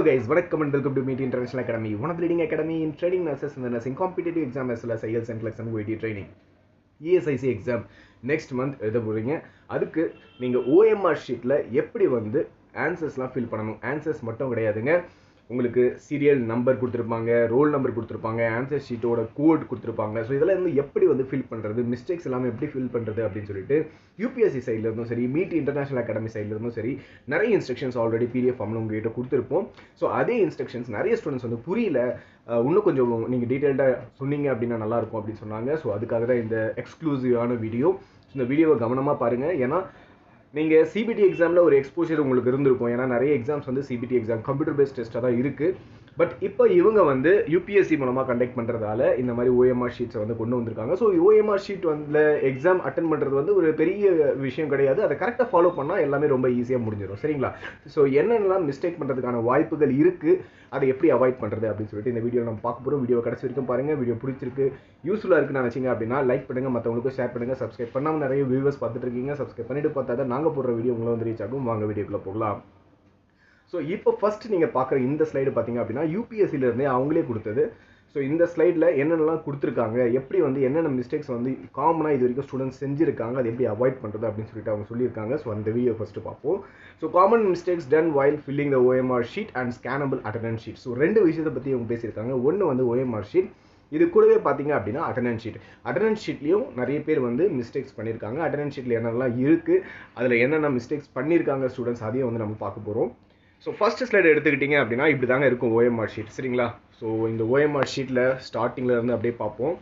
guys, welcome and welcome to Meet International Academy, one of the leading academy in training nurses in the nursing competitive exam as well as IELTS and NCLEX and OET training. ESIC exam next month எழுத போறீங்க. அதுக்கு நீங்க OMR ஷீட்ல எப்படி வந்து ஆன்சர்ஸ்லாம் fill பண்ணணும். Answers மட்டும் கிடையாதுங்க, உங்களுக்கு சீரியல் நம்பர் கொடுத்துருப்பாங்க, ரோல் நம்பர் கொடுத்துருப்பாங்க, ஆன்சர் ஷீட்டோட கோட் கொடுத்துருப்பாங்க. ஸோ இதெல்லாம் வந்து எப்படி வந்து ஃபில் பண்ணுறது, மிஸ்டேக்ஸ் எல்லாமே எப்படி ஃபில் பண்ணுறது அப்படின்னு சொல்லிட்டு யூபிஎஸ்சி சைடில் இருந்தும் சரி, மீட் இன்டர்நேஷனல் அகாடமி சைடில் இருந்தும் சரி, நிறைய இன்ஸ்ட்ரக்ஷன்ஸ் ஆல்ரெடி பிடிஎஃப் ஃபார்மில் உங்ககிட்ட கொடுத்துருப்போம். ஸோ அதே இன்ஸ்ட்ரக்ஷன்ஸ் நிறைய ஸ்டூடெண்ட்ஸ் வந்து புரியல, இன்னும் கொஞ்சம் நீங்கள் டீட்டெயில்டாக சொன்னீங்க அப்படின்னா நல்லாயிருக்கும் அப்படின்னு சொன்னாங்க. ஸோ அதுக்காக தான் இந்த எக்ஸ்க்ளூசிவான வீடியோ. இந்த வீடியோவை கவனமாக பாருங்கள். ஏன்னா நீங்கள் சிபிடி எக்ஸாமில் ஒரு எக்ஸ்போஷர் உங்களுக்கு இருந்திருக்கும். ஏன்னா நிறைய எக்ஸாம்ஸ் வந்து சிபிடி எக்ஸாம் கம்ப்யூட்டர் பேஸ்ட் டெஸ்ட்டாக தான் இருக்குது. பட் இப்போ இவங்க வந்து யூபிஎஸ்சி மூலமாக கண்டக்ட் பண்ணுறதால இந்த மாதிரி OMR ஷீட்ஸை வந்து கொண்டு வந்திருக்காங்க. ஸோ OMR ஷீட் வந்து எக்ஸாம் அட்டன் பண்ணுறது வந்து ஒரு பெரிய விஷயம் கிடையாது. அதை கரெக்டாக ஃபாலோ பண்ணால் எல்லாமே ரொம்ப ஈஸியாக முடிஞ்சிடும். சரிங்களா? ஸோ என்னென்னலாம் மிஸ்டேக் பண்ணுறதுக்கான வாய்ப்புகள் இருக்குது, அதை எப்படி அவாய்ட் பண்ணுறது அப்படின்னு சொல்லிட்டு இந்த வீடியோ நம்ம பார்க்க போகிறோம். வீடியோ கடைசி வரைக்கும் பாருங்கள். வீடியோ பிடிச்சிருக்கு, யூஸ்ஃபுல்லாக இருக்குன்னு நினச்சிங்க அப்படின்னா லைக் பண்ணுங்கள், மற்றவங்களுக்கும் ஷேர் பண்ணுங்கள். சப்ஸ்கிரைப் பண்ணாமல் நிறைய வியூவர்ஸ் பார்த்துட்டு இருக்கீங்க. சப்ஸ்கிரைப் பண்ணிட்டு பார்த்தா தான் நாங்கள் போடுற வீடியோ உங்களை வந்து ரீச் ஆகும். வாங்க வீடியோக்குள்ளே போகலாம். ஸோ இப்போ ஃபர்ஸ்ட் நீங்கள் பார்க்குற இந்த ஸ்லைடு பார்த்தீங்க அப்படின்னா யூபிஎஸ்சிலேருந்தே அவங்களே கொடுத்தது. ஸோ இந்த ஸ்லைடில் என்னென்னலாம் கொடுத்துருக்காங்க, எப்படி வந்து என்னென்ன மிஸ்டேக்ஸ் வந்து காமனாக இது வரைக்கும் ஸ்டூடெண்ட்ஸ் செஞ்சுருக்காங்க, அதை எப்படி அவாய்ட் பண்ணுறது அப்படின்னு சொல்லிட்டு அவங்க சொல்லியிருக்காங்க. ஸோ அந்த வீடியோ ஃபஸ்ட்டு பார்ப்போம். So common mistakes done while filling the OMR sheet and scannable attendance sheet. So ரெண்டு விஷயத்தை பற்றி அவங்க பேசியிருக்காங்க. ஒன்று வந்து OMR ஷீட், இது கூடவே பார்த்தீங்க அப்படின்னா அட்டெண்டன்ஸ் ஷீட். அட்டெண்டன்ஸ் ஷீட்லேயும் நிறைய பேர் வந்து மிஸ்டேக்ஸ் பண்ணியிருக்காங்க. அட்டெண்டன்ஸ் ஷீட்டில் என்னென்னலாம் இருக்குது, அதில் என்னென்ன மிஸ்டேக்ஸ் பண்ணியிருக்காங்க ஸ்டூடெண்ட்ஸ், அதையும் வந்து நம்ம பார்க்க போகிறோம். ஸோ ஃபர்ஸ்ட் ஸ்லைடு எடுத்துக்கிட்டிங்க அப்படின்னா இப்படி தாங்க இருக்கும் OMR ஷீட். சரிங்களா? ஸோ இந்த OMR ஷீட்டில் ஸ்டார்டிங்கில் இருந்து அப்படியே பார்ப்போம்.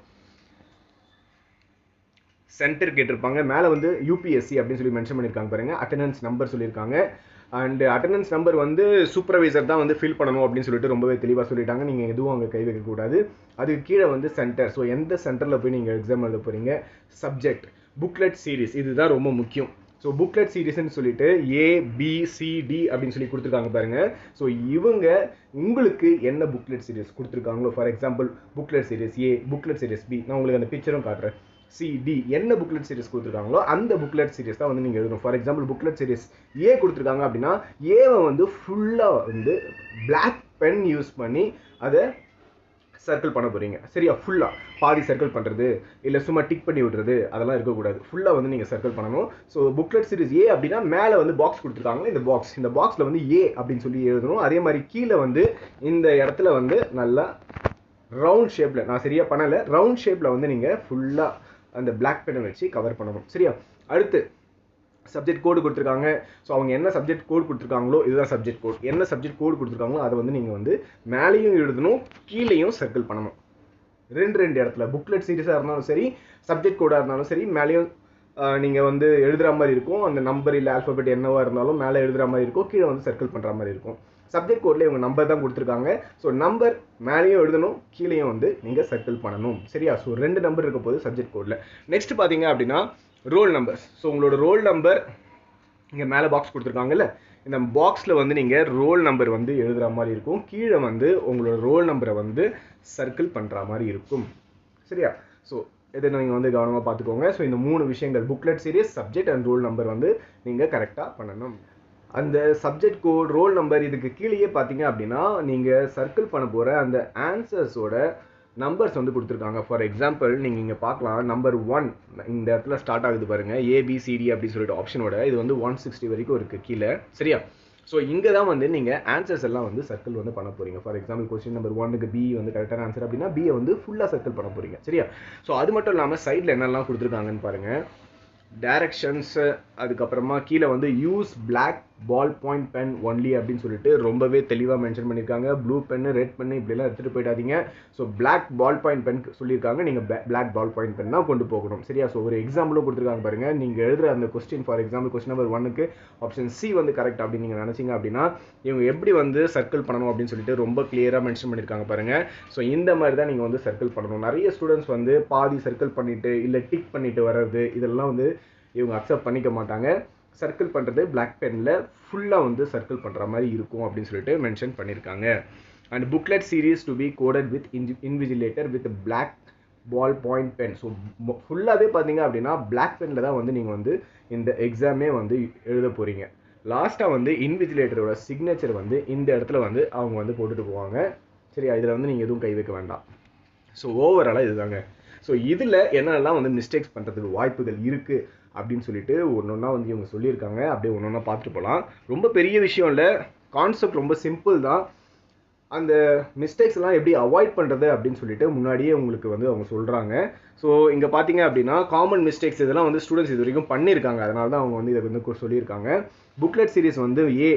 சென்டர் கேட்டிருப்பாங்க, மேலே வந்து யூபிஎஸ்சி அப்படின்னு சொல்லி மென்ஷன் பண்ணியிருக்காங்க பாருங்கள். அட்டெண்டன்ஸ் நம்பர் சொல்லியிருக்காங்க. அண்ட் அட்டெண்டன்ஸ் நம்பர் வந்து சூப்பர்வைசர் தான் வந்து ஃபில் பண்ணணும் அப்படின்னு சொல்லிட்டு ரொம்பவே தெளிவாக சொல்லிட்டாங்க. நீங்கள் எதுவும் அங்கே கை வைக்கக்கூடாது. அதுக்கு கீழே வந்து சென்டர். ஸோ எந்த சென்டரில் போய் நீங்கள் எக்ஸாம் எழுத போகிறீங்க, சப்ஜெக்ட், புக்லெட் சீரிஸ், இதுதான் ரொம்ப முக்கியம். ஸோ புக்லெட் சீரிஸ்ன்னு சொல்லிட்டு ABCD அப்படின்னு சொல்லி கொடுத்துருக்காங்க பாருங்க. ஸோ இவங்க உங்களுக்கு என்ன புக்லெட் சீரிஸ் கொடுத்துருக்காங்களோ, for example booklet series A, booklet series B, நான் உங்களுக்கு அந்த பிக்சரும் காட்டுறேன். CD என்ன புக்லெட் சீரிஸ் கொடுத்துருக்காங்களோ அந்த புக்லெட் சீரிஸ் தான் வந்து நீங்கள் எழுதணும். For example booklet series A கொடுத்துருக்காங்க அப்படின்னா ஏவை வந்து ஃபுல்லாக வந்து பிளாக் பென் யூஸ் பண்ணி அதை சர்க்கிள் பண்ண போகிறீங்க. சரியா? ஃபுல்லாக பாதி சர்க்கிள் பண்ணுறது இல்லை சும்மா டிக் பண்ணி விடுறது அதெல்லாம் இருக்கக்கூடாது. ஃபுல்லாக வந்து நீங்கள் சர்க்கிள் பண்ணணும். ஸோ புக்லெட் சீரிஸ் A அப்படின்னா மேலே வந்து பாக்ஸ் கொடுத்துருக்காங்க. இந்த பாக்ஸில் வந்து A அப்படின்னு சொல்லி எழுதணும். அதே மாதிரி கீழே வந்து இந்த இடத்துல வந்து நல்லா ரவுண்ட் ஷேப்பில், நான் சரியாக பண்ணலை, ரவுண்ட் ஷேப்பில் வந்து நீங்கள் ஃபுல்லாக அந்த பிளாக் பெனை வச்சு கவர் பண்ணணும். சரியா? அடுத்து சப்ஜெக்ட் கோடு கொடுத்துருக்காங்க. ஸோ அவங்க என்ன சப்ஜெக்ட் கோட் கொடுத்துருக்காங்களோ இதுதான் சப்ஜெக்ட் கோட். என்ன சப்ஜெக்ட் கோட் கொடுத்துருக்காங்களோ அதை வந்து நீங்கள் வந்து மேலேயும் எழுதணும், கீழேயும் சர்க்கிள் பண்ணணும். ரெண்டு இடத்துல புக்லெட் சீரிஸாக இருந்தாலும் சரி, சப்ஜெக்ட் கோடாக இருந்தாலும் சரி, மேலேயும் நீங்கள் வந்து எழுதுகிற மாதிரி இருக்கும். அந்த நம்பர் இல்லை ஆல்ஃபபெட் என்னவாக இருந்தாலும் மேலே எழுதுகிற மாதிரி இருக்கும், கீழே வந்து சர்க்கிள் பண்ணுற மாதிரி இருக்கும். சப்ஜெக்ட் கோட்ல இவங்க நம்பர் தான் கொடுத்துருக்காங்க. ஸோ நம்பர் மேலேயும் எழுதணும், கீழேயும் வந்து நீங்கள் சர்க்கிள் பண்ணணும். சரியா? ஸோ 2 நம்பர் இருக்க போது சப்ஜெக்ட் கோட்ல. நெக்ஸ்ட் பார்த்தீங்க அப்படின்னா ரோல் நம்பர்ஸ். ஸோ உங்களோட ரோல் நம்பர் இங்கே மேலே பாக்ஸ் கொடுத்துருக்காங்கல்ல, இந்த பாக்ஸில் வந்து நீங்கள் ரோல் நம்பர் வந்து எழுதுகிற மாதிரி இருக்கும், கீழே வந்து உங்களோட ரோல் நம்பரை வந்து சர்க்கிள் பண்ணுற மாதிரி இருக்கும். சரியா? ஸோ இதை நீங்கள் வந்து கவனமாக பார்த்துக்கோங்க. ஸோ இந்த 3 விஷயங்கள் booklet series, subject and roll number வந்து நீங்கள் கரெக்டாக பண்ணணும். அந்த சப்ஜெக்ட் கோட், ரோல் நம்பர், இதுக்கு கீழேயே பார்த்தீங்க அப்படின்னா நீங்கள் சர்க்கிள் பண்ண போகிற அந்த ஆன்சர்ஸோட நம்பர்ஸ் வந்து கொடுத்துருக்காங்க. ஃபார் எக்ஸாம்பிள் நீங்கள் இங்கே பார்க்கலாம், நம்பர் 1 இந்த இடத்துல ஸ்டார்ட் ஆகுது பாருங்கள், ABCD அப்படின்னு சொல்லிட்டு ஆப்ஷனோட இது வந்து 160 வரைக்கும் இருக்குது கீழே. சரியா? ஸோ இங்கே தான் வந்து நீங்கள் ஆன்சர்ஸ் எல்லாம் வந்து சர்க்கிள் வந்து பண்ண போகிறீங்க. ஃபார் எக்ஸாம்பிள் கொஸ்டின் நம்பர் 1க்கு B வந்து கரெக்டான ஆன்சர் அப்படின்னா B வந்து ஃபுல்லாக சர்க்கிள் பண்ண போகிறீங்க. சரியா? ஸோ அது மட்டும் இல்லாமல் சைடில் என்னெல்லாம் கொடுத்துருக்காங்கன்னு பாருங்கள். டைரக்ஷன்ஸ், அதுக்கப்புறமா கீழே வந்து use black ball point pen only அப்படின்னு சொல்லிட்டு ரொம்பவே தெளிவாக மென்ஷன் பண்ணியிருக்காங்க. ப்ளூ பென்னு, ரெட் பென்னு இப்படிலாம் எடுத்துகிட்டு போயிடாதீங்க. So black ball point pen சொல்லியிருக்காங்க, நீங்கள் பிளாக் பால் பாயிண்ட் பென் தான் கொண்டு போகணும். சரியா? ஸோ ஒரு எக்ஸாம்பிளும் கொடுத்துருக்காங்க பாருங்கள். நீங்கள் எழுதுகிற அந்த question, for example question number 1க்கு ஆப்ஷன் C வந்து கரெக்ட் அப்படின்னு நீங்கள் நினச்சிங்க அப்படின்னா இவங்க எப்படி வந்து சர்க்கிள் பண்ணணும் அப்படின்னு சொல்லிட்டு ரொம்ப கிளியராக மென்ஷன் பண்ணியிருக்காங்க பாருங்கள். ஸோ இந்த மாதிரி தான் நீங்கள் வந்து சர்க்கிள் பண்ணணும். நிறைய ஸ்டூடெண்ட்ஸ் வந்து பாதி சர்க்கிள் பண்ணிவிட்டு இல்லை டிக் பண்ணிவிட்டு வர்றது இதெல்லாம் வந்து இவங்க அக்செப்ட் பண்ணிக்க மாட்டாங்க. சர்க்கிள் பண்ணுறது பிளாக் பெனில் ஃபுல்லாக வந்து சர்க்கிள் பண்ணுற மாதிரி இருக்கும் அப்படின்னு சொல்லிட்டு மென்ஷன் பண்ணியிருக்காங்க. And booklet series to be coded with invigilator with black ball point pen. So ஃபுல்லாகவே பார்த்தீங்க அப்படின்னா பிளாக் பெனில் தான் வந்து நீங்கள் வந்து இந்த எக்ஸாமே வந்து எழுத போகிறீங்க. லாஸ்ட்டாக வந்து இன்விஜிலேட்டரோட சிக்னேச்சர் வந்து இந்த இடத்துல வந்து அவங்க வந்து போட்டுட்டு போவாங்க. சரியா, இதில் வந்து நீங்கள் எதுவும் கை வைக்க வேண்டாம். ஸோ ஓவராலாக இதுதாங்க. ஸோ இதில் என்னெல்லாம் வந்து மிஸ்டேக்ஸ் பண்ணுறதுக்கு வாய்ப்புகள் இருக்குது அப்படின்னு சொல்லிட்டு ஒன்று ஒன்றா வந்து இவங்க சொல்லியிருக்காங்க. அப்படியே ஒன்று ஒன்றா பார்த்துட்டு போகலாம். ரொம்ப பெரிய விஷயம் இல்லை, கான்செப்ட் ரொம்ப சிம்பிள் தான். அந்த மிஸ்டேக்ஸ் எல்லாம் எப்படி அவாய்ட் பண்ணுறது அப்படின்னு சொல்லிட்டு முன்னாடியே உங்களுக்கு வந்து அவங்க சொல்கிறாங்க. ஸோ இங்கே பார்த்தீங்க அப்படின்னா காமன் மிஸ்டேக்ஸ் இதெல்லாம் வந்து ஸ்டூடெண்ட்ஸ் இது வரைக்கும் பண்ணியிருக்காங்க. அதனால தான் அவங்க வந்து இதை வந்து சொல்லியிருக்காங்க. புக்லெட் சீரிஸ் வந்து ஏ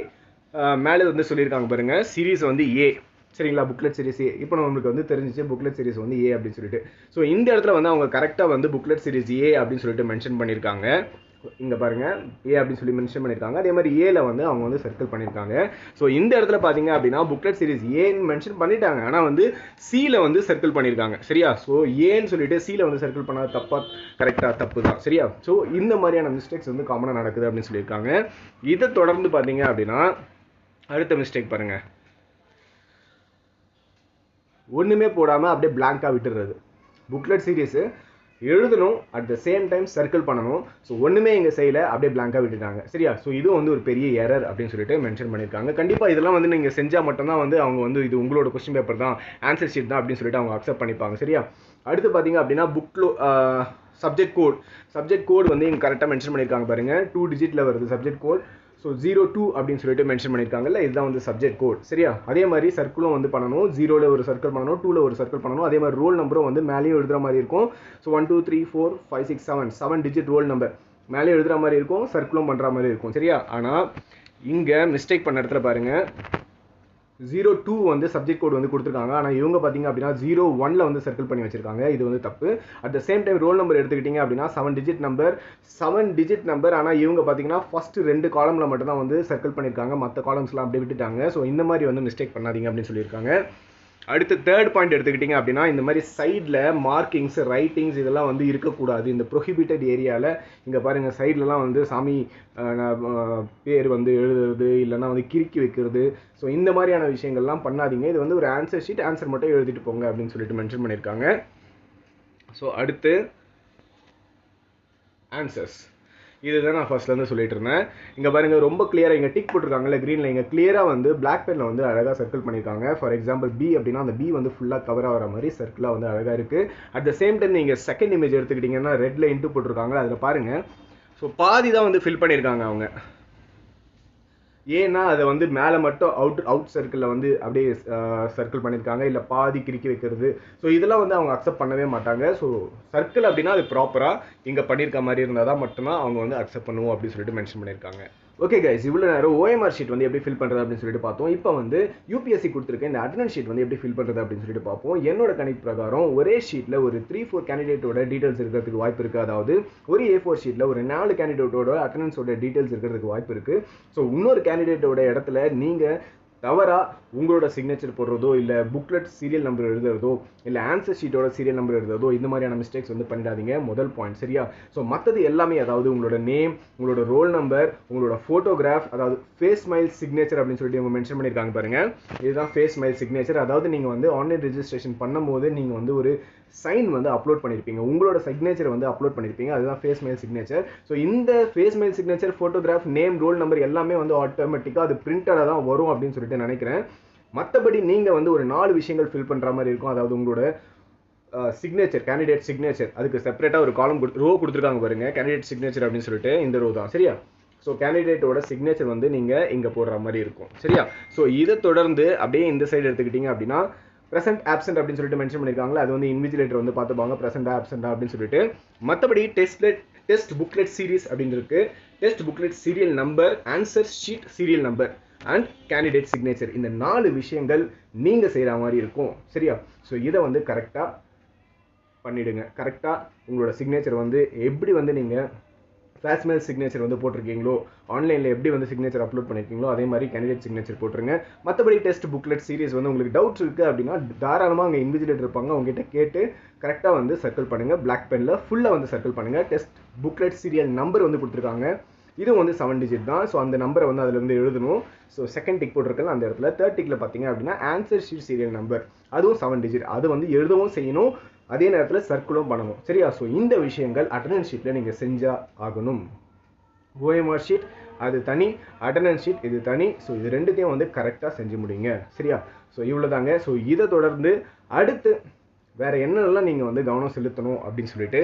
மேலே வந்து சொல்லியிருக்காங்க பாருங்கள், சீரிஸ் வந்து ஏ. சரிங்களா, புக்லெட் சீரிஸ் ஏ. இப்போ நம்மளுக்கு வந்து தெரிஞ்சிச்சு புக்லெட் சீரிஸ் வந்து ஏ அப்படின்னு சொல்லிட்டு. ஸோ இந்த இடத்துல வந்து அவங்க கரெக்டாக வந்து புக்லெட் சீரிஸ் ஏ அப்படின்னு சொல்லிட்டு மென்ஷன் பண்ணியிருக்காங்க. இங்கே பாருங்கள், ஏ அப்படின்னு சொல்லி மென்ஷன் பண்ணியிருக்காங்க. அதே மாதிரி ஏல வந்து அவங்க வந்து சர்க்கிள் பண்ணியிருக்காங்க. ஸோ இந்த இடத்துல பார்த்தீங்க அப்படின்னா புக்லெட் சீரிஸ் ஏன்னு மென்ஷன் பண்ணிட்டாங்க, ஆனால் வந்து சியில் வந்து சர்க்கிள் பண்ணியிருக்காங்க. சரியா, ஸோ ஏன்னு சொல்லிட்டு சியில் வந்து சர்க்கிள் பண்ணால் தப்பா கரெக்டாக தப்பு தான். சரியா, ஸோ இந்த மாதிரியான மிஸ்டேக்ஸ் வந்து காமனாக நடக்குது அப்படின்னு சொல்லியிருக்காங்க. இதை தொடர்ந்து பார்த்தீங்க அப்படின்னா அடுத்த மிஸ்டேக் பாருங்கள், ஒன்றுமே போடாமல் அப்படியே பிளாங்காக விட்டுறது. புக்லெட் சீரிஸு எழுதணும், at the same time circle பண்ணணும். ஸோ ஒன்றுமே இங்கே செய்யலை, அப்படியே பிளாங்காக விட்டுட்டாங்க. சரியா, ஸோ இது வந்து ஒரு பெரிய எரர் அப்படின்னு சொல்லிட்டு மென்ஷன் பண்ணியிருக்காங்க. கண்டிப்பாக இதெல்லாம் வந்து நீங்கள் செஞ்சால் மட்டும்தான் வந்து அவங்க வந்து இது உங்களோட கொஸ்டின் பேப்பர் தான், ஆன்சர் ஷீட் தான் அப்படின்னு சொல்லிட்டு அவங்க அக்செப்ட் பண்ணிப்பாங்க. சரியா, அடுத்து பார்த்தீங்க அப்படின்னா சப்ஜெக்ட் கோட் வந்து இங்கே கரெக்டாக மென்ஷன் பண்ணியிருக்காங்க பாருங்கள். 2 டிஜிட்டில் வருது சப்ஜெக்ட் கோட். ஸோ 02 அப்படின்னு சொல்லிட்டு மென்ஷன் பண்ணியிருக்காங்கல்ல, இதுதான் வந்து சப்ஜெக்ட் கோட். சரியா, அதே மாதிரி சர்க்கிளும் வந்து பண்ணணும். 0ல் ஒரு சர்க்கிள் பண்ணணும், 2ல் ஒரு சர்க்கிள் பண்ணணும். அதே மாதிரி ரோல் நம்பரும் வந்து மேலேயும் எழுதுகிற மாதிரி இருக்கும். ஸோ 1 2 3 4 5 6 7 டிஜிட் ரோல் நம்பர் மேலேயும் எழுதுகிற மாதிரி இருக்கும், சர்க்கிளும் பண்ணுற மாதிரி இருக்கும். சரியா, ஆனால் இங்கே மிஸ்டேக் பண்ண இடத்துல பாருங்கள், 02 வந்து சப்ஜெக்ட் கோட் வந்து கொடுத்துருக்காங்க. ஆனால் இவங்க பார்த்தீங்க அப்படின்னா 01ல் வந்து சர்க்கிள் பண்ணி வச்சிருக்காங்க. இது வந்து தப்பு. At the same time roll number எடுத்துக்கிட்டீங்க அப்படின்னா 7 டிஜிட் நம்பர். ஆனால் இவங்க பார்த்தீங்கன்னா ஃபர்ஸ்ட் 2 காலமில் மட்டும் தான் வந்து சர்க்கிள் பண்ணியிருக்காங்க, மற்ற காலம்ஸ்லாம் அப்படியே விட்டுட்டாங்க. ஸோ இந்த மாதிரி வந்து மிஸ்டேக் பண்ணாதீங்க அப்படின்னு சொல்லியிருக்காங்க. அடுத்து தேர்ட் பாயிண்ட் எடுத்துக்கிட்டிங்க அப்படின்னா இந்த மாதிரி சைடில் மார்க்கிங்ஸ் ரைட்டிங்ஸ் இதெல்லாம் வந்து இருக்கக்கூடாது. இந்த ப்ரொஹிபிட்டட் ஏரியாவில் இங்கே பாருங்கள், சைட்லலாம் வந்து சாமி பேர் வந்து எழுதுறது, இல்லைன்னா வந்து கிறுக்கி வைக்கிறது. ஸோ இந்த மாதிரியான விஷயங்கள்லாம் பண்ணாதீங்க. இது வந்து ஒரு ஆன்சர் ஷீட், ஆன்சர் மட்டும் எழுதிட்டு போங்க அப்படின்னு சொல்லிட்டு மென்ஷன் பண்ணியிருக்காங்க. ஸோ அடுத்து ஆன்சர்ஸ், இதுதான் நான் ஃபர்ஸ்ட்லேருந்து சொல்லிட்டு இருந்தேன். இங்கே பாருங்கள், ரொம்ப கிளியராக இங்கே டிக் போட்டிருக்காங்கல்ல க்ரீனில், இங்கே கிளியராக வந்து பிளாக் பெனில் வந்து அழகாக சர்க்கிள் பண்ணியிருக்காங்க. ஃபார் எக்ஸாம்பிள் பி அப்படின்னா அந்த பி வந்து ஃபுல்லாக கவர் ஆகிற மாதிரி சர்க்கிளாக வந்து அழகாக இருக்குது. அட் த சேம் டைம் நீங்கள் செகண்ட் இமேஜ் எடுத்துக்கிட்டிங்கன்னா ரெட்டில் இன்ட்டு போட்டிருக்காங்க. அதில் பாருங்கள், ஸோ பாதி தான் வந்து ஃபில் பண்ணியிருக்காங்க அவங்க. ஏன்னா அதை வந்து மேலே மட்டும் அவுட் சர்க்கிளில் வந்து அப்படியே சர்க்கிள் பண்ணியிருக்காங்க, இல்லை பாதி கிறுக்கி வைக்கிறது. ஸோ இதெல்லாம் வந்து அவங்க அக்செப்ட் பண்ணவே மாட்டாங்க. ஸோ சர்க்கிள் அப்படின்னா அது ப்ராப்பராக இங்கே பண்ணியிருக்க மாதிரி இருந்தால் தான் மட்டும்தான் அவங்க வந்து அக்செப்ட் பண்ணுவோம் அப்படின்னு சொல்லிட்டு மென்ஷன் பண்ணியிருக்காங்க. ஓகே கைஸ், இவ்வளோ நேரம் OMR ஷீட் வந்து எப்படி ஃபில் பண்ணுறது அப்படின்னு சொல்லிட்டு பார்த்தோம். இப்போ வந்து UPSC கொடுத்துருக்க இந்த அட்டெண்டன்ஸ் ஷீட் வந்து எப்படி ஃபில் பண்ணுறது அப்படின்னு சொல்லிட்டு பார்ப்போம். என்னோட கணிப்பு பிரகாரம் ஒரே ஷீட்டில் ஒரு 3-4 கேண்டிடேட்டோட டீட்டெயில்ஸ் இருக்கிறதுக்கு வாய்ப்பு இருக்குது. அதாவது ஒரு A4 ஷீட்டில் ஒரு 4 கேண்டிடேட்டோட அட்டெண்டன்ஸோட டீட்டெயில்ஸ் இருக்கிறதுக்கு வாய்ப்பு இருக்குது. ஸோ இன்னொரு கேண்டிடேட்டோட இடத்துல நீங்கள் தவறாக உங்களோட சிக்னேச்சர் போடுறதோ, இல்லை புக்லெட் சீரியல் நம்பர் எழுதுறதோ, இல்லை ஆன்சர் ஷீட்டோட சீரியல் நம்பர் எழுதுறதோ, இந்த மாதிரியான மிஸ்டேக்ஸ் வந்து பண்ணிடாதீங்க. முதல் பாயிண்ட். சரியா, ஸோ மற்றது எல்லாமே, அதாவது உங்களோட நேம், உங்களோட ரோல் நம்பர், உங்களோட ஃபோட்டோகிராஃப், அதாவது ஃபேஸ் ஸ்மைல் சிக்னேச்சர் அப்படின்னு சொல்லிட்டு இவங்க மென்ஷன் பண்ணியிருக்காங்க பாருங்க. இதுதான் ஃபேஸ் ஸ்மைல் சிக்னேச்சர். அதாவது நீங்கள் வந்து ஆன்லைன் ரெஜிஸ்ட்ரேஷன் பண்ணும்போது நீங்கள் வந்து ஒரு சைன் வந்து அப்லோட் பண்ணியிருப்பீங்க, உங்களோட சிக்னேச்சர் வந்து அப்லோட் பண்ணியிருப்பீங்க. அதுதான் ஃபேஸ் மெயில் சிக்னேச்சர். ஸோ இந்த facsimile signature, photograph, name, roll number எல்லாமே வந்து ஆட்டோமேட்டிக்காக அது பிரிண்டடாக தான் வரும் அப்படின்னு சொல்லிட்டு நினைக்கிறேன். மற்றபடி நீங்கள் வந்து ஒரு 4 விஷயங்கள் ஃபில் பண்ணுற மாதிரி இருக்கும். அதாவது உங்களோட சிக்னேச்சர், கேண்டிடேட் சிக்னேச்சர், அதுக்கு செப்பரேட்டாக ஒரு காலம் ரோ கொடுத்துருக்காங்க பாருங்க, கேண்டிடேட் சிக்னேச்சர் அப்படின்னு சொல்லிட்டு இந்த ரோ தான். சரியா, ஸோ கேண்டிடேட்டோட சிக்னேச்சர் வந்து நீங்கள் இங்கே போடுற மாதிரி இருக்கும். சரியா, ஸோ இதை தொடர்ந்து அப்படியே இந்த சைடு எடுத்துக்கிட்டீங்க அப்படின்னா ப்ரெசென்ட் ஆப்சென்ட் அப்படின்னு சொல்லிட்டு மென்ஷன் பண்ணியிருக்காங்களா, அது வந்து இன்விஜிலேட்டர் வந்து பார்த்துப்பாங்க ப்ரெசென்ட் ஆப்சென்ட் அப்படின்னு சொல்லிட்டு. மற்றபடி டெஸ்ட் புக்லெட் சீரிஸ் அப்படின்னு இருக்கு, test booklet serial number, answer sheet serial number and candidate signature, இந்த 4 விஷயங்கள் நீங்கள் செய்கிற மாதிரி இருக்கும். சரியா, ஸோ இதை வந்து கரெக்டாக பண்ணிவிடுங்க. கரெக்டாக உங்களோட சிக்னேச்சர் வந்து எப்படி வந்து நீங்கள் ஃபேஸ் மெயில் சிக்னேச்சர் வந்து போட்டிருக்கீங்களோ, ஆன்லைனில் எப்படி வந்து சிக்னேச்சர் அப்லோட் பண்ணியிருக்கீங்களோ அதே மாதிரி கேண்டிடேட் சிக்னேச்சர் போட்டுருங்க. மற்றபடி டெஸ்ட் புக்லெட் சீரிஸ் வந்து உங்களுக்கு டவுட்ஸ் இருக்குது அப்படின்னா தாராளமாக அங்கே இன்விஜிலேட்டர் இருப்பாங்க, அவங்ககிட்ட கேட்டு கரெக்டாக வந்து சர்க்கிள் பண்ணுங்கள். பிளாக் பெனில் ஃபுல்லாக வந்து சர்க்கிள் பண்ணுங்கள். டெஸ்ட் புக்லெட் சீரியல் நம்பர் வந்து கொடுத்துருக்காங்க, இதுவும் வந்து 7 டிஜிட் தான். ஸோ அந்த நம்பரை வந்து அதில் வந்து எழுதணும். ஸோ செகண்ட் டிக் போட்டிருக்கல அந்த இடத்துல. தேர்ட் டிக்கில் பார்த்தீங்க அப்படின்னா ஆன்சர் ஷீட் சீரியல் நம்பர், அதுவும் 7 டிஜிட், அது வந்து எழுதவும் செய்யணும், அதே நேரத்தில் சர்க்கிளும் பண்ணணும். சரியா, ஸோ இந்த விஷயங்கள் அட்டெண்டன்ஸ் ஷீட்டில் நீங்கள் செஞ்சால் ஆகணும். OMR ஷீட் அது தனி, அட்டண்டன்ஸ் ஷீட் இது தனி. ஸோ இது ரெண்டுத்தையும் வந்து கரெக்டாக செஞ்சு முடிங்க. சரியா? ஸோ இவ்வளோதாங்க. ஸோ இதை தொடர்ந்து அடுத்து வேறு என்னெல்லாம் நீங்கள் வந்து கவனம் செலுத்தணும் அப்படின்னு சொல்லிட்டு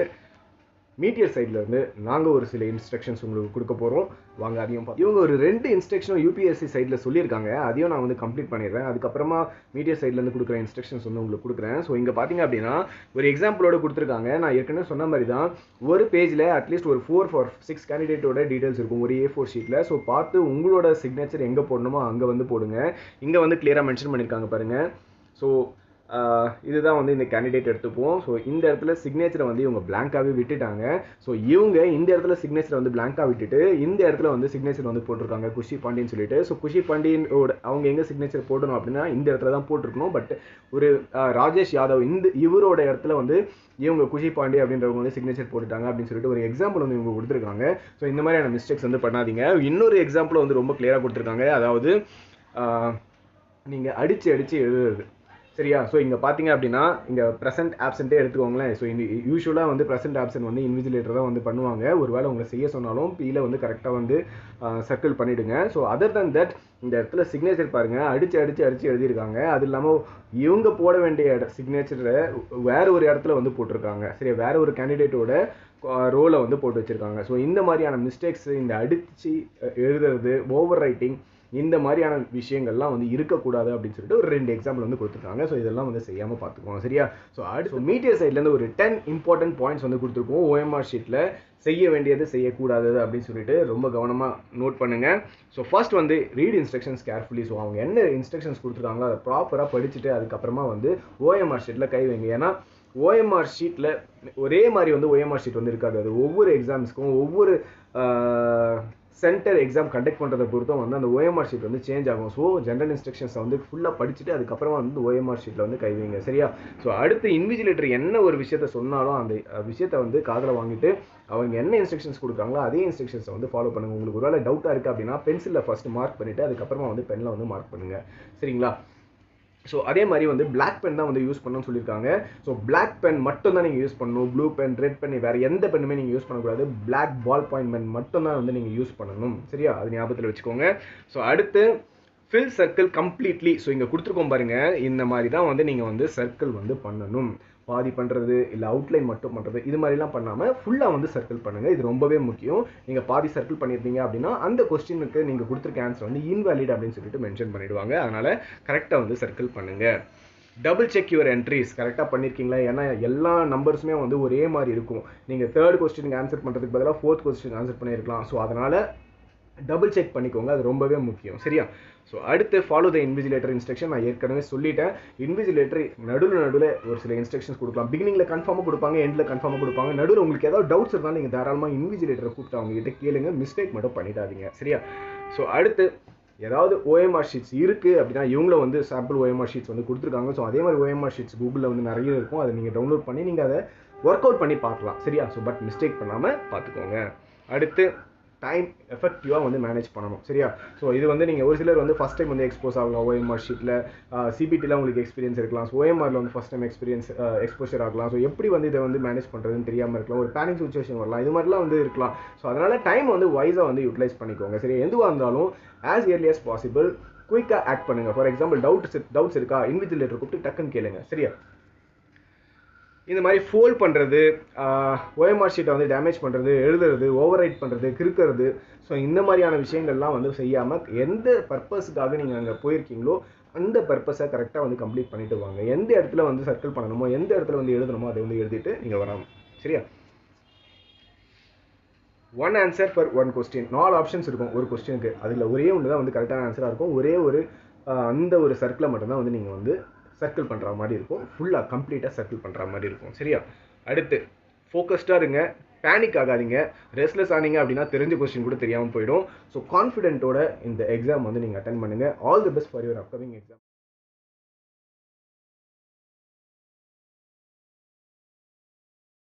மீட்டியர் சைடில் இருந்து நாங்கள் ஒரு சில இன்ஸ்ட்ரக்ஷன்ஸ் உங்களுக்கு கொடுக்க போகிறோம். வாங்க அதையும் இவங்க ஒரு 2 இன்ஸ்ட்ரக்ஷனும் யூபிஎஸ்சி சைடில் சொல்லியிருக்காங்க. அதையும் நான் வந்து கம்ப்ளீட் பண்ணிடுறேன். அதுக்கப்புறமா மீட்டியர் சைட்லேருந்து கொடுக்குற இன்ஸ்ட்ரக்ஷன்ஸ் வந்து உங்களுக்கு கொடுக்குறேன். ஸோ இங்கே பார்த்தீங்க அப்படின்னா ஒரு எக்ஸாம்பிளோட கொடுத்துருக்காங்க. நான் ஏற்கனவே சொன்ன மாதிரி தான் ஒரு பேஜில் அட்லீஸ்ட் ஒரு 4-6 கேண்டிடேட்டோட டீட்டெயில்ஸ் இருக்கும் ஒரு A4 ஷீட்டில். ஸோ பார்த்து உங்களோட சிக்னேச்சர் எங்கே போடணுமோ அங்கே வந்து போடுங்க. இங்கே வந்து கிளியராக மென்ஷன் பண்ணியிருக்காங்க பாருங்கள். ஸோ இதுதான் வந்து இந்த கேண்டிடேட் எடுத்துப்போம். ஸோ இந்த இடத்துல சிக்னேச்சரை வந்து இவங்க பிளாங்காகவே விட்டுட்டாங்க. ஸோ இவங்க இந்த இடத்துல சிக்னேச்சரை வந்து பிளாங்காக விட்டுட்டு இந்த இடத்துல வந்து சிக்னேச்சர் வந்து போட்டிருக்காங்க குஷி பாண்டின்னு சொல்லிட்டு. ஸோ குஷி பாண்டியனோட அவங்க எங்கே சிக்னேச்சர் போடணும் அப்படின்னா இந்த இடத்துல தான் போட்டிருக்கணும். பட் ஒரு ராஜேஷ் யாதவ் இவரோட இடத்துல வந்து இவங்க குஷி பாண்டி அப்படின்றவங்க வந்து சிக்னேச்சர் போட்டுட்டாங்க அப்படின்னு சொல்லிட்டு ஒரு எக்ஸாம்பிள் வந்து இவங்க கொடுத்துருக்காங்க. ஸோ இந்த மாதிரியான மிஸ்டேக்ஸ் வந்து பண்ணாதீங்க. இன்னொரு எக்ஸாம்பிள் வந்து ரொம்ப கிளியராக கொடுத்துருக்காங்க. அதாவது நீங்கள் அடித்து எழுதுறது. சரியா? ஸோ இங்கே பார்த்தீங்க அப்படின்னா இங்கே ப்ரெசென்ட் ஆப்சென்ட்டே எடுத்துக்கோங்களேன். ஸோ இந்த யூஸ்வலாக வந்து ப்ரெசென்ட் ஆப்சென்ட் வந்து இன்விஜிலேட்டர் தான் வந்து பண்ணுவாங்க. ஒரு வேளை உங்களை செய்ய சொன்னாலும் பியில் வந்து கரெக்டாக வந்து சர்க்கிள் பண்ணிவிடுங்க. ஸோ அதர் தன் தட் இந்த இடத்துல சிக்னேச்சர் பாருங்கள் அடித்து எழுதியிருக்காங்க. அது இல்லாமல் இவங்க போட வேண்டிய சிக்னேச்சரை வேறு ஒரு இடத்துல வந்து போட்டிருக்காங்க. சரியா? வேறு ஒரு கேண்டிடேட்டோட ரோலை வந்து போட்டு வச்சுருக்காங்க. ஸோ இந்த மாதிரியான மிஸ்டேக்ஸ், இந்த அடித்து எழுதுறது, ஓவர் ரைட்டிங், இந்த மாதிரியான விஷயங்கள்லாம் வந்து இருக்கக்கூடாது அப்படின்னு சொல்லிட்டு ஒரு 2 எக்ஸாம்பிள் வந்து கொடுத்துருக்காங்க. ஸோ இதெல்லாம் வந்து செய்யாமல் பார்த்துக்குவோம். சரியா? ஸோ அடுத்து மீட்டியர் சைட்லேருந்து ஒரு 10 இம்பார்ட்டன்ட் பாயிண்ட்ஸ் வந்து கொடுத்துருக்கோம். OMR ஷீட்டில் செய்ய வேண்டியது செய்யக்கூடாது அப்படின்னு சொல்லிட்டு ரொம்ப கவனமாக நோட் பண்ணுங்கள். ஸோ ஃபர்ஸ்ட் வந்து ரீட் இன்ஸ்ட்ரக்ஷன்ஸ் கேர்ஃபுல்லி. ஸோ அவங்க என்ன இன்ஸ்ட்ரக்ஷன்ஸ் கொடுத்துருக்காங்களோ அதை ப்ராப்பராக படிச்சுட்டு அதுக்கப்புறமா வந்து OMR ஷீட்டில் கை வைங்க. ஏன்னா OMR ஷீட்டில் ஒரே மாதிரி வந்து OMR ஷீட் வந்து இருக்காது. அது ஒவ்வொரு எக்ஸாம்ஸ்க்கும் ஒவ்வொரு சென்டர் எக்ஸாம் கண்டக்ட் பண்ணுறதை பொறுத்தும் வந்து அந்த OMR ஷீட் வந்து சேஞ்ச் ஆகும். ஸோ ஜென்ரல் இன்ஸ்ட்ரக்ஷன்ஸை வந்து ஃபுல்லாக படிச்சுட்டு அதுக்கப்புறமா வந்து OMR ஷீட்டில் வந்து கைவிங்க. சரியா? ஸோ அடுத்து இன்விஜிலேட்டர் என்ன ஒரு விஷயத்த சொன்னாலும் அந்த விஷயத்தை வந்து காதில் வாங்கிட்டு அவங்க என்ன இன்ஸ்ட்ரக்ஷன்ஸ் கொடுக்குறாங்களோ அதே இன்ஸ்ட்ரக்ஷன்ஸை வந்து ஃபாலோ பண்ணுங்கள். உங்களுக்கு ஒரு வேளை டவுட்டாக இருக்குது அப்படின்னா பென்சிலில் ஃபஸ்ட்டு மார்க் பண்ணிவிட்டு அதுக்கப்புறமா வந்து பெனில் வந்து மார்க் பண்ணுங்கள். சரிங்களா? ஸோ அதே மாதிரி வந்து பிளாக் பென் தான் வந்து யூஸ் பண்ணணும்னு சொல்லியிருக்காங்க. ஸோ பிளாக் பென் மட்டும் தான் நீங்கள் யூஸ் பண்ணணும். ப்ளூ பென், ரெட் பென் வேறு எந்த பெண்ணுமே நீங்கள் யூஸ் பண்ணக்கூடாது. பிளாக் பால் பாயிண்ட் பென் மட்டும் தான் வந்து நீங்கள் யூஸ் பண்ணணும். சரியா? அது ஞாபகத்தில் வச்சுக்கோங்க. ஸோ அடுத்து ஃபில் சர்க்கிள் கம்ப்ளீட்லி. ஸோ இங்கே கொடுத்துருக்கோம் பாருங்கள். இந்த மாதிரி தான் வந்து நீங்கள் வந்து சர்க்கிள் வந்து பண்ணணும். பாதி பண்ணுறது இல்லை அவுட்லைன் மட்டும் பண்ணுறது இது மாதிரிலாம் பண்ணாமல் ஃபுல்லாக வந்து சர்க்கிள் பண்ணுங்கள். இது ரொம்பவே முக்கியம். நீங்கள் பாதி சர்க்கிள் பண்ணியிருந்தீங்க அப்படின்னா அந்த கொஸ்டினுக்கு நீங்கள் கொடுத்துருக்க ஆன்சர் வந்து இன்வேலிட் அப்படின்னு சொல்லிட்டு மென்ஷன் பண்ணிடுவாங்க. அதனால் கரெக்டாக வந்து சர்க்கிள் பண்ணுங்கள். Double check your entries. கரெக்டாக பண்ணியிருக்கீங்களா? ஏன்னா எல்லா நம்பர்ஸுமே வந்து ஒரே மாதிரி இருக்கும். நீங்கள் 3rd கொஸ்டினுக்கு ஆன்சர் பண்ணுறதுக்கு பதிலாக 4th கொஸ்டின் ஆன்சர் பண்ணியிருக்கலாம். ஸோ அதனால் டபுள் செக் பண்ணிக்கோங்க. அது ரொம்பவே முக்கியம். சரியா? ஸோ அடுத்து ஃபாலோ த இன்விஜிலேட்டர் இன்ஸ்ட்ரக்ஷன். நான் ஏற்கனவே சொல்லிட்டேன். இன்விஜிலேட்டர் நடுவில் ஒரு சில இன்ஸ்ட்ரக்ஷன்ஸ் கொடுக்கலாம். பிகினிங்கில் கன்ஃபார்மாக கொடுப்பாங்க, எண்டில் கன்ஃபார்மாக கொடுப்பாங்க. நடுவில் உங்களுக்கு ஏதாவது டவுட்ஸ் இருந்தாலும் நீங்கள் தாராளமாக இன்விஜிலேட்டரை கூப்பிட்டு அவங்ககிட்ட கேளுங்க. மிஸ்டேக் மட்டும் பண்ணிடாதீங்க. சரியா? ஸோ அடுத்து ஏதாவது OMR ஷீட்ஸ் இருக்குது அப்படின்னா இவங்கள வந்து சாம்பிள் OMR ஷீட்ஸ் வந்து கொடுத்துருக்காங்க. ஸோ அதே மாதிரி OMR ஷீட்ஸ் கூகுளில் வந்து நிறைய இருக்கும். அதை நீங்கள் டவுன்லோட் பண்ணி நீங்கள் அதை ஒர்க் அவுட் பண்ணி பார்க்கலாம். சரியா? ஸோ பட் மிஸ்டேக் பண்ணாமல் பார்த்துக்கோங்க. அடுத்து டைம் எஃபெக்டிவாக வந்து மேனேஜ் பண்ணணும். சரியா? ஸோ இது வந்து நீங்கள் ஒரு சிலர் வந்து ஃபஸ்ட் டைம் வந்து எக்ஸ்போஸ் ஆகலாம். OMR ஷீட்டில் CPTயில் உங்களுக்கு எக்ஸ்பீரியன்ஸ் இருக்கலாம். ஸோ OMRல வந்து ஃபஸ்ட் டைம் எக்ஸ்போஷர் ஆகலாம். ஸோ எப்படி வந்து இதை வந்து மேனேஜ் பண்ணுறதுன்னு தெரியாமல் இருக்கலாம். ஒரு பேனிக் சிச்சுவேஷன் வரலாம். இது மாதிரிலாம் வந்து இருக்கலாம். ஸோ அதனால் டைம் வந்து வைஸாக வந்து யூட்டிலைஸ் பண்ணிக்கோங்க. சரி? எதுவாக இருந்தாலும் ஆஸ் இயர்லி as பாசிபிள் குயிக்காக ஆக்ட் பண்ணுங்கள். ஃபார் எக்ஸாம்பிள் டவுட்ஸ் இருக்கா இன்விஜிலேட்டர் கூப்பிட்டு டக்குன்னு கேளுங்க. சரியா? இந்த மாதிரி ஃபோல்ட் பண்ணுறது, OMR ஷீட்டை வந்து டேமேஜ் பண்ணுறது, எழுதுறது, ஓவர் ரைட் பண்ணுறது, கிறுக்கிறது, ஸோ இந்த மாதிரியான விஷயங்கள்லாம் வந்து செய்யாமல் எந்த பர்பஸுக்காக நீங்கள் அங்கே போயிருக்கீங்களோ அந்த பர்பஸை கரெக்டாக வந்து கம்ப்ளீட் பண்ணிட்டு வாங்க. எந்த இடத்துல வந்து சர்க்கிள் பண்ணணுமோ எந்த இடத்துல வந்து எழுதணுமோ அதை வந்து எழுதிட்டு நீங்கள் வரணும். சரியா? 1 answer for 1 question. 4 ஆப்ஷன்ஸ் இருக்கும் ஒரு கொஸ்டினுக்கு. அதில் ஒரே ஒன்று தான் வந்து கரெக்டான ஆன்சராக இருக்கும். ஒரே ஒரு அந்த ஒரு சர்க்கிளை மட்டும்தான் வந்து நீங்கள் வந்து சர்க்கிள் பண்ணுற மாதிரி இருக்கும். ஃபுல்லாக கம்ப்ளீட்டாக சர்க்கிள் பண்ணுற மாதிரி இருக்கும். சரியா? அடுத்து ஃபோக்கஸ்டாக இருங்க. பேனிக் ஆகாதீங்க. ரெஸ்ட்லெஸ் ஆனீங்க அப்படின்னா தெரிஞ்ச கொஸ்டின் கூட தெரியாமல் போயிடும். ஸோ கான்ஃபிடென்ட்டோட இந்த எக்ஸாம் வந்து நீங்கள் அட்டென்ட் பண்ணுங்கள். All the best for your upcoming exam.